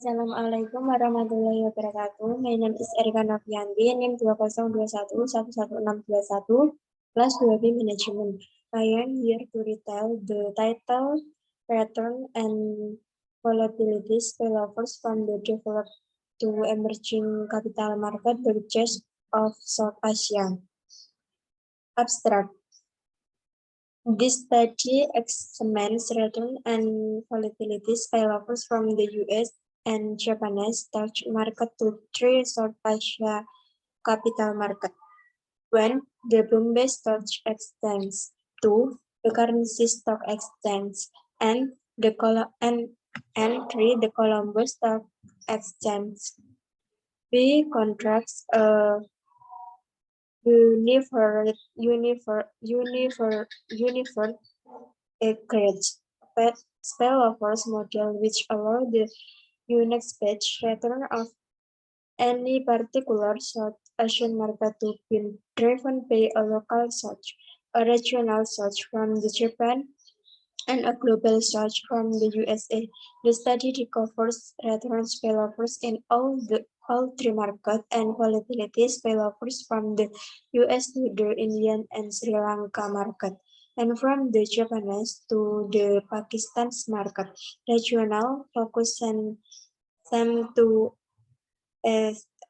Assalamualaikum warahmatullahi wabarakatuh. My name is Erika Novianti, NIM 20211161, Class 2B Management. I am here to retell the title, pattern, and volatility spillovers from the developed to emerging capital market bridges of South Asia. Abstract. This study examines return and volatility spillovers from the US and Japanese stock market to three South Asia capital market. One, the Bombay Stock Exchange. Two, the Currency Stock Exchange. And three, the Colombo Stock Exchange. B contracts a uniform acreage spillovers model which allow the unique page return of any particular South Asian market to be driven by a local search, a regional search from the Japan, and a global search from the USA. The study recovers return spillovers in all three markets and volatility spillovers from the US to the Indian and Sri Lanka market, and from the Japanese to the Pakistan's market. Regional focus and seem to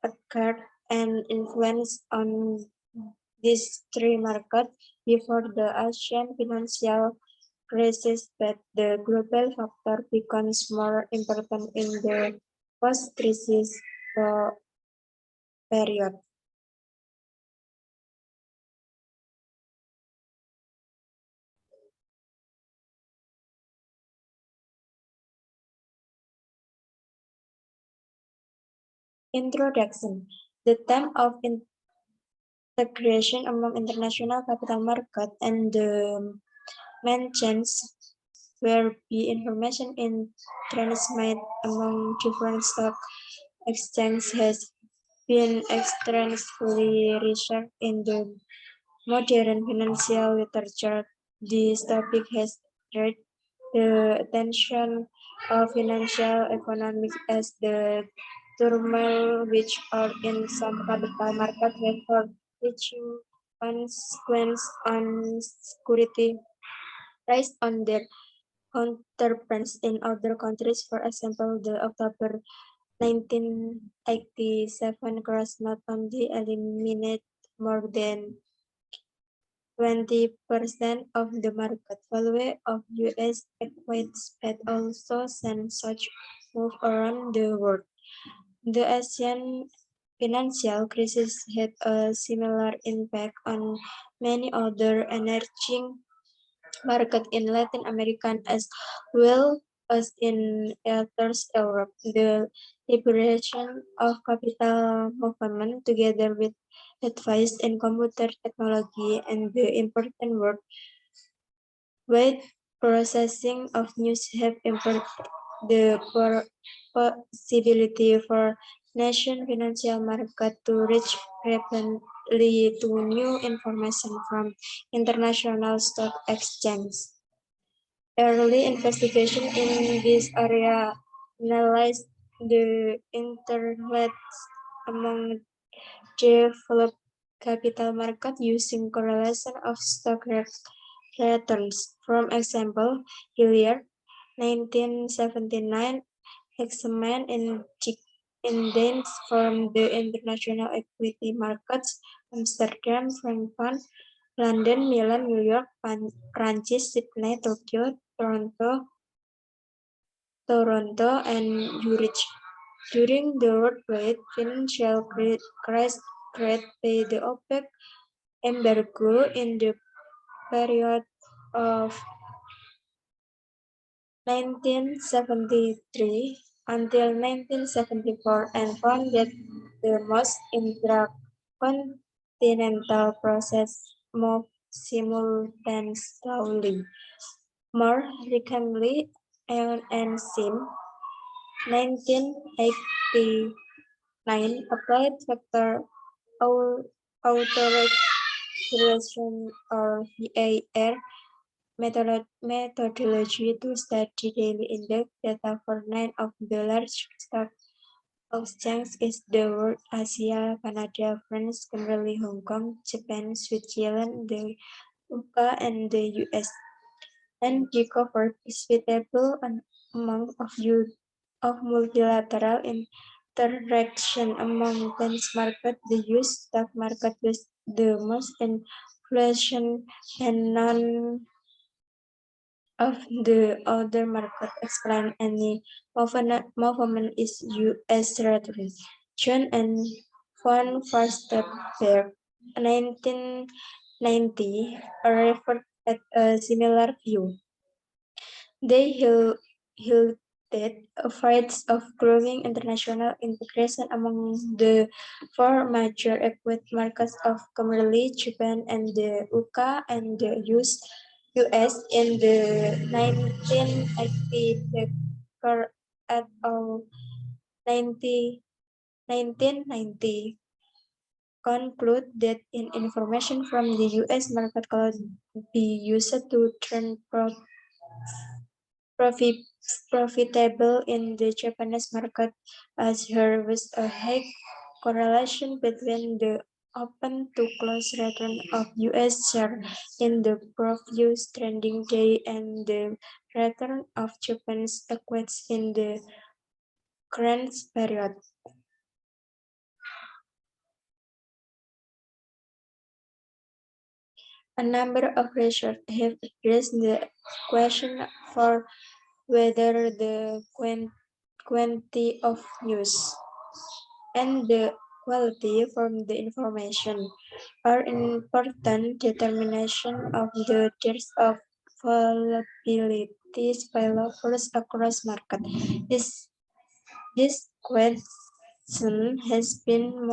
occur and influence on these three markets before the Asian financial crisis, but the global factor becomes more important in the post-crisis period. Introduction. The theme of integration among international capital market and the main change will be information in transmit among different stock exchanges has been extensively researched in the modern financial literature. This topic has drawn the attention of financial economics as the turmoil which are in some capital market have reaching consequence on security based on their counterparts in other countries. For example, the October 1987 crash not only eliminated more than 20% of the market value of US equities, but also sent such move around the world. The Asian financial crisis had a similar impact on many other emerging markets in Latin America as well as in Eastern Europe. The liberation of capital movement, together with advice in computer technology and the important word processing of news, have improved the possibility for nation financial market to reach rapidly to new information from international stock exchange. Early investigation in this area analyzed the interlinks among developed capital market using correlation of stock returns. For example, Hilliard, 1979, examined index from the international equity markets, Amsterdam, Frankfurt, London, Milan, New York, Prancis, Sydney, Tokyo, Toronto, and Zurich. During the worldwide financial crisis created by the OPEC embargo in the period of 1973 until 1974, and found that the most intracontinental process moved simultaneously. More recently, Aeon and SIM 1989 applied factor autoregulation or VAR methodology to study daily index data for 9 of the large stock exchanges is the world: Asia, Canada, France, Kimberley, Hong Kong, Japan, Switzerland, the UK, and the US. And recovered is visible among of multilateral interaction among benchmarks. The US stock market was the most inflation, and none of the other market explain any movement is US rhetoric. John and Von Furstenberg, 1990, referred at a similar view. They hinted efforts of growing international integration among the four major equity markets of Kimberley, Japan, and the UK and the US in the 1980 decade at all 1990 conclude that information from the US market could be used to turn profitable in the Japanese market, as there was a high correlation between the open to close return of US share in the previous trading day and the return of Japanese equities in the current period. A number of researchers have addressed the question for whether the quantity of news and the quality from the information are important determination of the depth of volatility spillovers across market. This question has been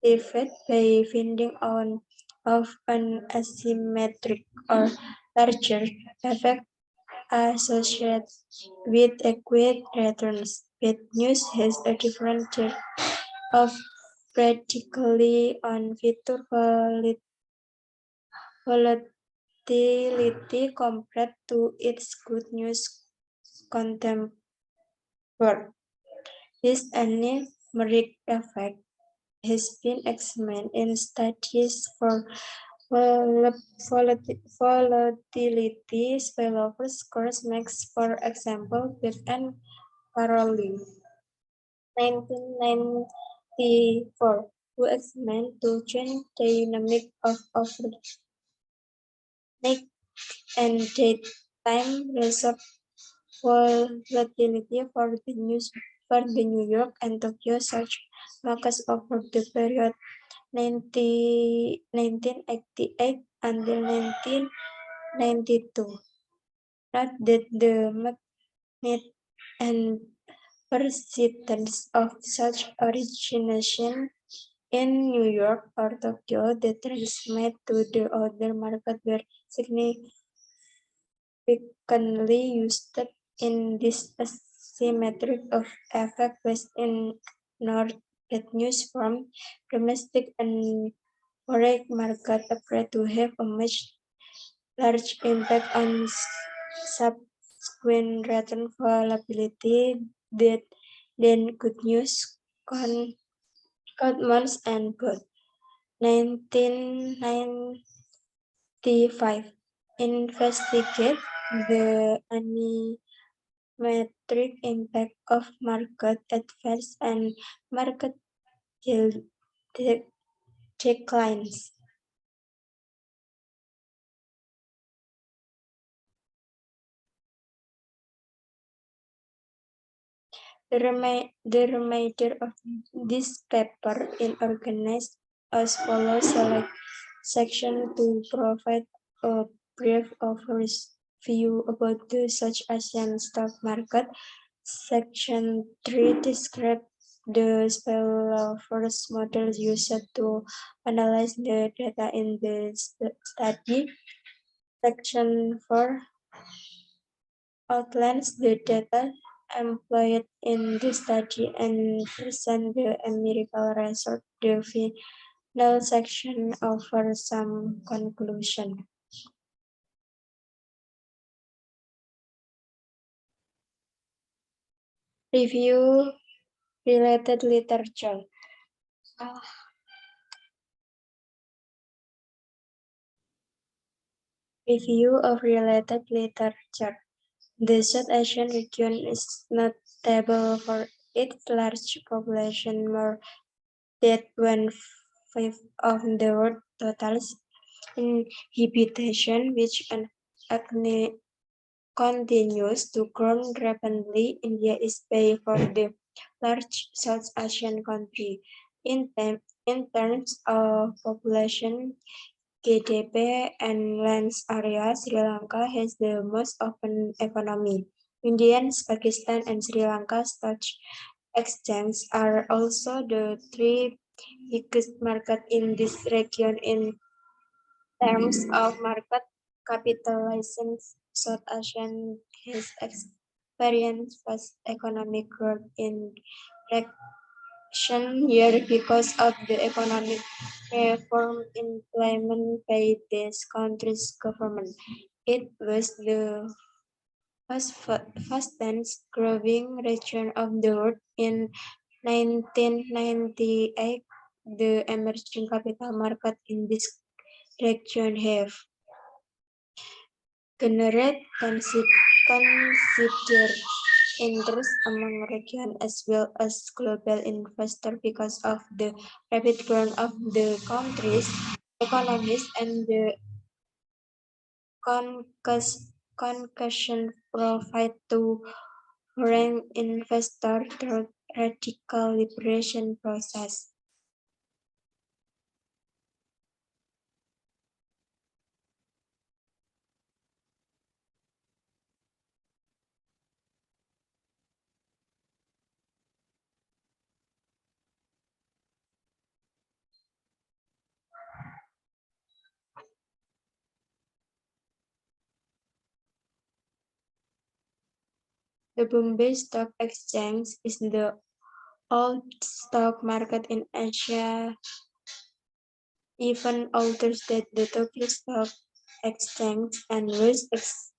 motivated by finding on of an asymmetric or larger effect associated with equity returns. But news has a different type of practically on future volatility compared to its good news contemporary. This anameric effect has been examined in studies for volatility spillover scores makes, for example, with an Caroline, 1994, who examined the chain dynamic of overnight and daytime reserve volatility for the New York and Tokyo stock markets over the period 1988 until 1992. Note that the magnitude and persistence of such origination in New York or Tokyo that transmit to the other market were significantly used in this asymmetric of effect was ignored that news from domestic and foreign market appear to have a much large impact on subsequent return volatility that than good news months and both. 1995 investigate the asymmetric impact of market advance and market declines. The remainder of this paper is organized as follows: select section to provide a brief overview about the South Asian stock market. Section 3 describes the spillovers model used to analyze the data in the study. Section 4 outlines the data employed in the study and present the empirical result. The final section offers some conclusion. Review related literature. Review of related literature. The South Asian region is notable for its large population, more than one-fifth of the world total inhabitation, which continues to grow rapidly. India is by far the large South Asian country. In terms of population, GDP, and land area, Sri Lanka has the most open economy. India, Pakistan, and Sri Lanka stock exchanges are also the three biggest markets in this region in terms of market capitalization. South Asia has experienced fast economic growth in recent years because of the economic reform implemented by this country's government. It was the fastest growing region of the world in 1998. The emerging capital market in this region have generate consider interest among region as well as global investors because of the rapid growth of the country's economies and the concussion provide to foreign investors through radical liberation process. The Bombay Stock Exchange is the old stock market in Asia, even older than the Tokyo Stock Exchange, and was established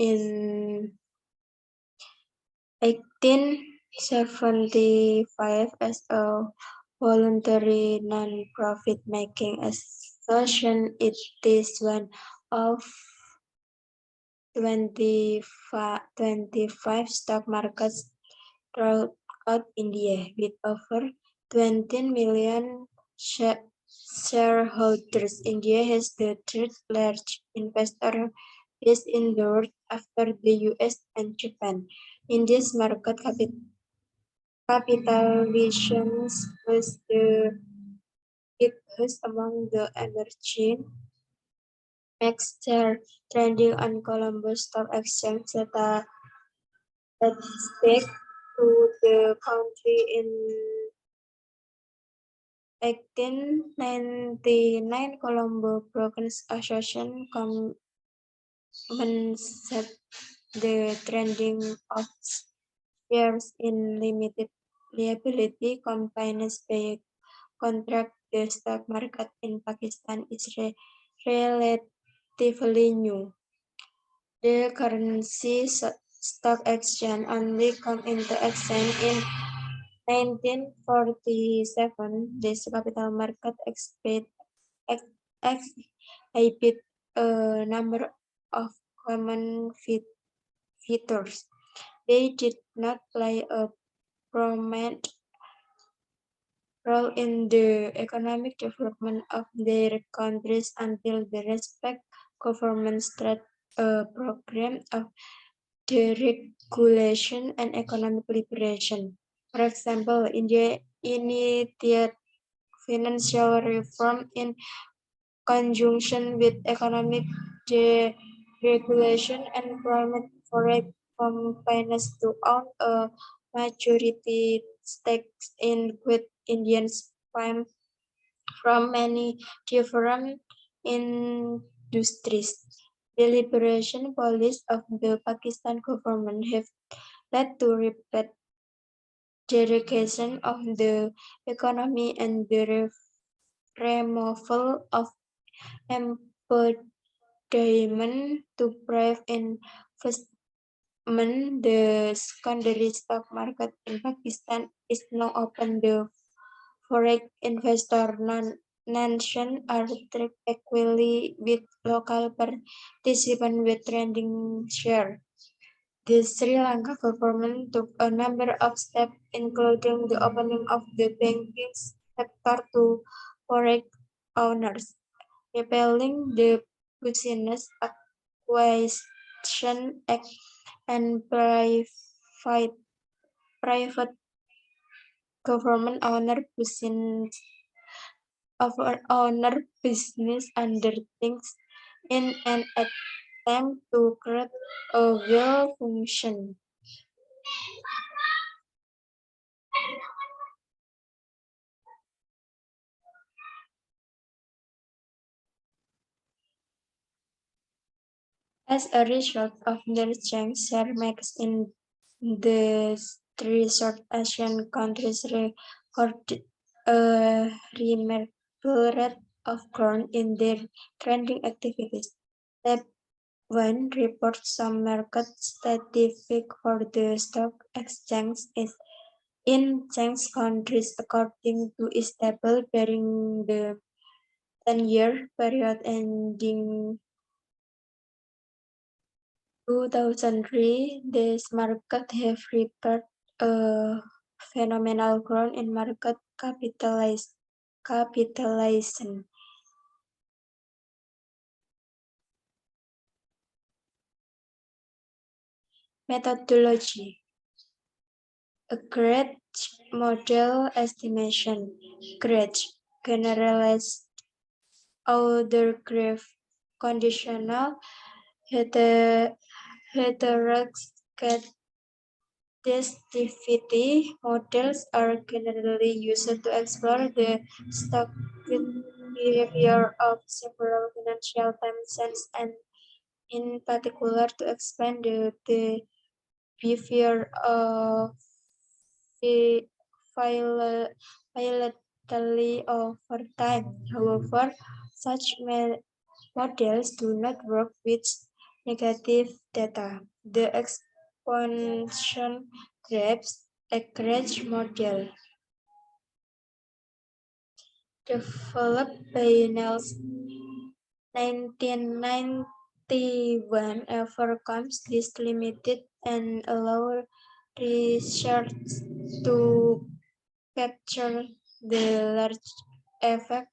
in 1875 as a voluntary non-profit making association. It is one of 25 stock markets throughout India, with over 20 million shareholders. India has the third largest investor base in the world after the US and Japan. India's market capitalization was the biggest among the emerging exchange trading on Colombo Stock Exchange stake to the country in 1899. Colombo Brokers Association commenced the trading of shares in limited liability companies by contract. The stock market in Pakistan is relatively new. The currency stock exchange only come into existence in 1947. This capital market exhibit a number of common features. They did not play a prominent role in the economic development of their countries until the respect government started a program of deregulation and economic liberation. For example, India initiated financial reform in conjunction with economic deregulation and permit foreign companies to own a majority stakes in with Indian firms from many different industries. The liberation policies of the Pakistan government have led to rapid deregulation of the economy and the removal of impediment to private investment. the secondary stock market in Pakistan is now open. The foreign investor nation are treated equally with local participants with trading share. The Sri Lanka government took a number of steps, including the opening of the banking sector to foreign owners, repealing the Business Acquisition Act, and private government owner business undertakings in an attempt to create a well-function. As a result of the change, share markets in the three South Asian countries recorded a remarkable rate of growth in their trading activities. Step 1 reports some market statistics for the stock exchange is in change countries according to its table during the 10-year period ending 2003, this market have reported a phenomenal growth in market capitalization. Methodology: a great model estimation. Great generalized order graph conditional heteroscedasticity models are generally used to explore the stock behavior of several financial time zones and in particular to explain the behavior of the volatility over time. However, such models do not work with negative data. The expansion grabs a Grech model developed by Nelson 1991 overcomes this limited and allows research to capture the large effect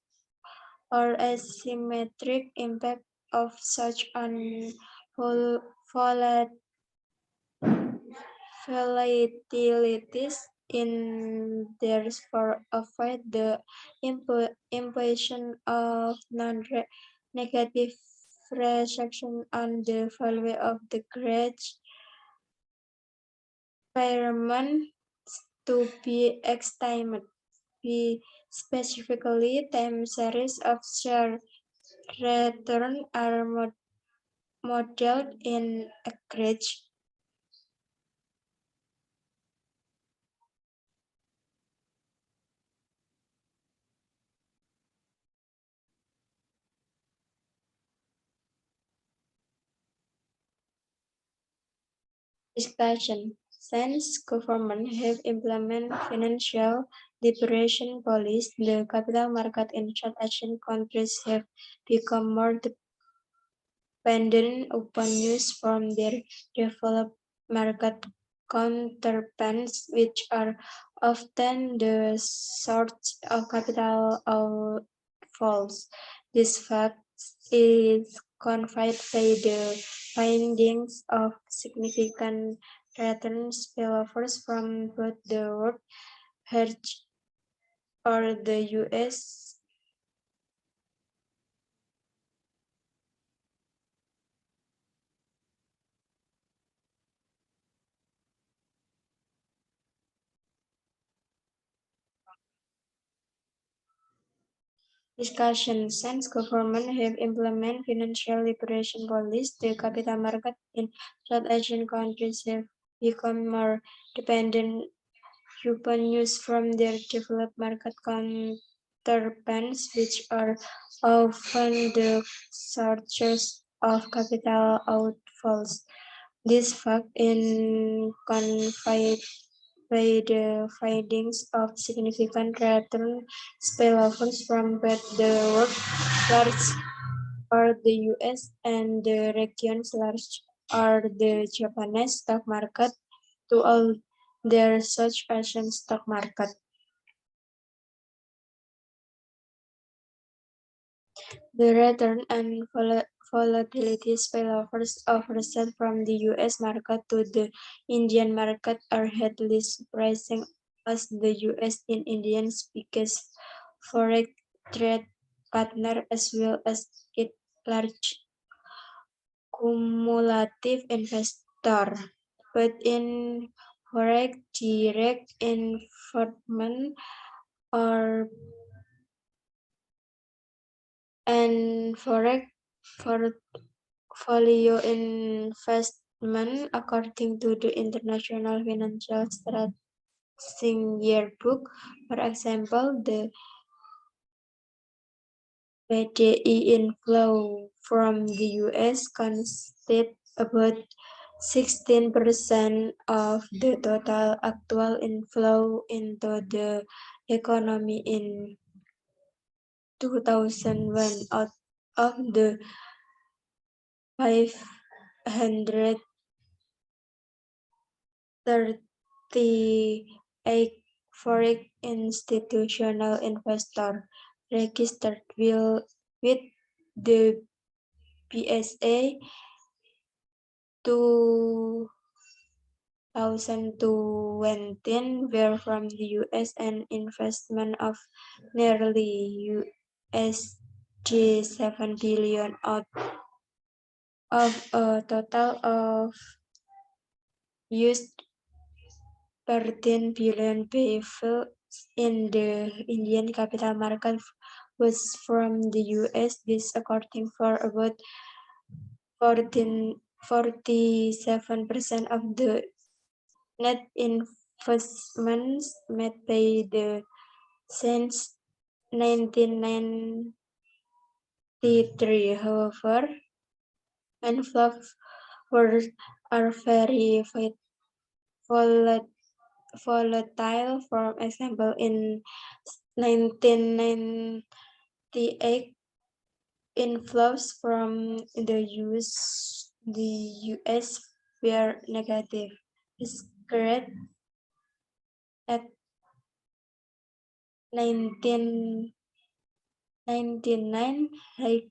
or asymmetric impact of such volatilities in therefore avoid the imposition of non-negative reaction on the value of the grade environment to be estimated. Be specifically, time series of share return are modeled in aggregate. Discussion: Since governments have implemented financial liberation policies, the capital market in South Asian countries have become more dependent upon news from their developed market counterparts, which are often the source of capital outflows. This fact is confirmed by the findings of significant return spillovers from both the World Health or the US discussion. Since governments have implemented financial liberation policies, the capital market in South Asian countries have become more dependent upon news from their developed market counterparts, which are often the sources of capital outflows. This fact in confide by the findings of significant return spillovers from both the world large or the US and the regions large or the Japanese stock market to all their South Asian stock market. The return and volatility spillovers of result from the US market to the Indian market are heavily surprising as the US and Indians biggest foreign trade partner as well as its large cumulative investor. But in foreign direct investment or and forex portfolio investment according to the International Financial Statistics Yearbook. For example, the PDI inflow from the US constitutes about 16% of the total actual inflow into the economy in 2001 out of the 538 foreign institutional investors registered with the BSA 2020 were from the US an investment of nearly USD 7 billion out of a total of used 13 billion bevel in the Indian capital market was from the US. This according for about 47% of the net investments made by the since 1993. However, inflows are very volatile. For example, in 1998, inflows from the US were negative. It's correct at 1999, highlight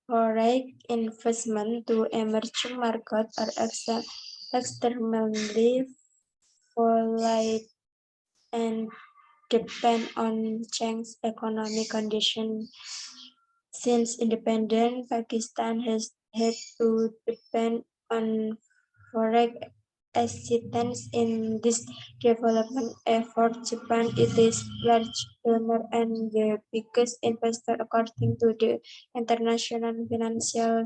foreign investment to emerging markets are extremely volatile and depend on changed economic conditions. Since independence, Pakistan has had to depend on foreign assistance in this development effort. Japan is its large donor and the biggest investor according to the International Financial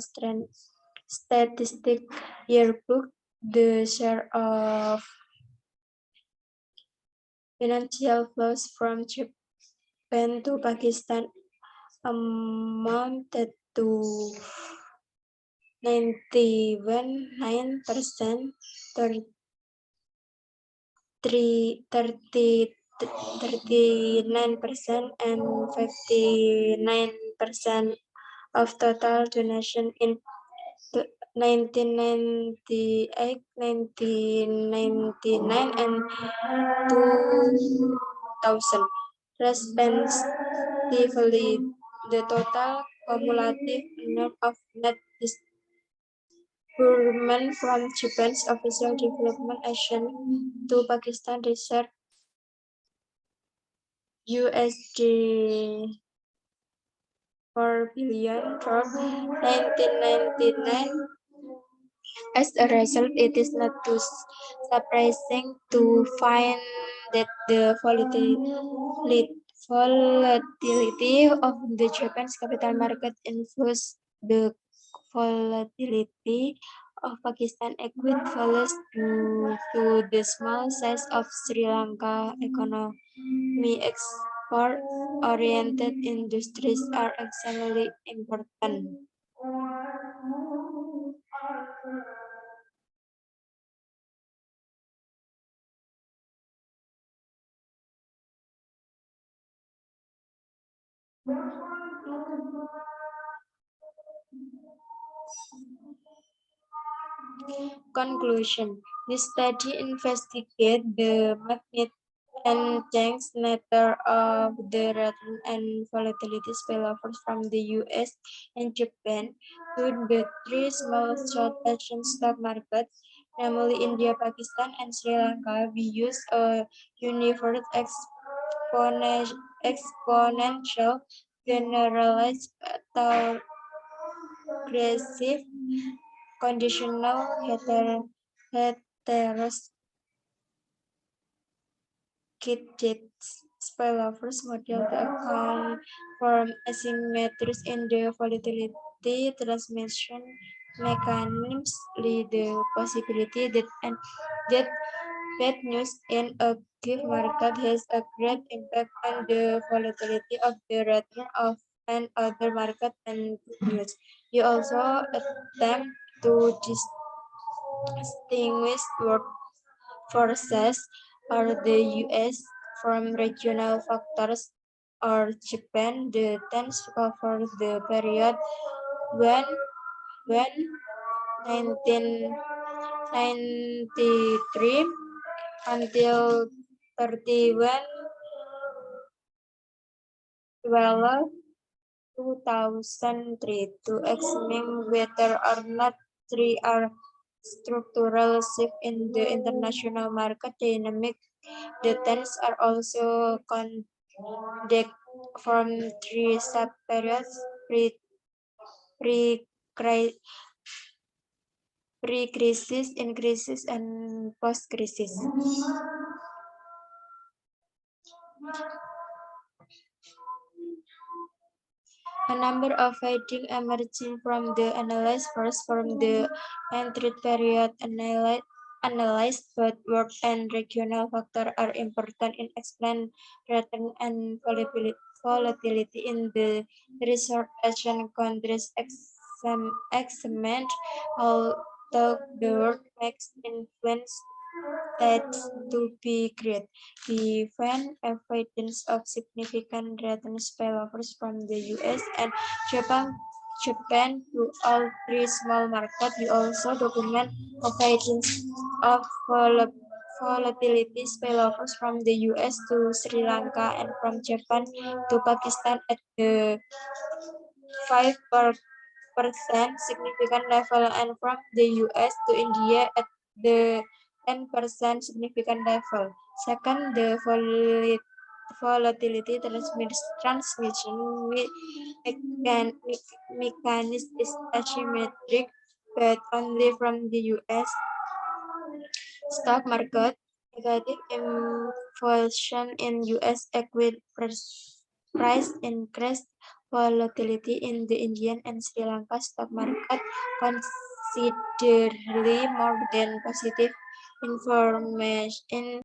Statistics Yearbook. The share of financial flows from Japan to Pakistan amounted to 91.9%, 39% and 59% of total donation in 1998, 1999, and 2000. Respectively, the total cumulative amount of net disbursement from Japan's official development action to Pakistan research USD 4 billion from 1999. As a result, it is not too surprising to find that the volatility of the Japan's capital market influences the volatility of Pakistan equivalent to the small size of Sri Lanka economy. Export-oriented industries are extremely important. Conclusion. This study investigates the magnitude and chance nature of the return and volatility spillovers from the US and Japan to the three small South Asian stock markets, namely India, Pakistan, and Sri Lanka. We use a universe exponential generalized progressive conditional heterosceded spillovers model to account for asymmetries in the volatility transmission mechanisms, lead the possibility that bad news in a given market has a great impact on the volatility of the return of an other market and good news. You also attempt to distinguish work forces or the US from regional factors or Japan. The tense covers the period when 1993 until 31 12 2003 to examine whether or not three are structural shift in the international market dynamic. The trends are also conducted from three sub-periods: pre pre-crisis, in crisis, and post-crisis. A number of findings emerging from the analysis. First, from the entry period analyzed, both world and regional factors are important in explaining return and volatility in the resort Asian countries examined, although the world makes influence that to be great. We found evidence of significant return spillovers from the US and Japan to all three small markets. We also document evidence of volatility spillovers from the US to Sri Lanka and from Japan to Pakistan at the 5% significant level and from the US to India at the 10% significant level. Second, the volatility transmission mechanism is asymmetric, but only from the US stock market. Negative inflation in US equity price increase volatility in the Indian and Sri Lanka stock market considerably more than positive information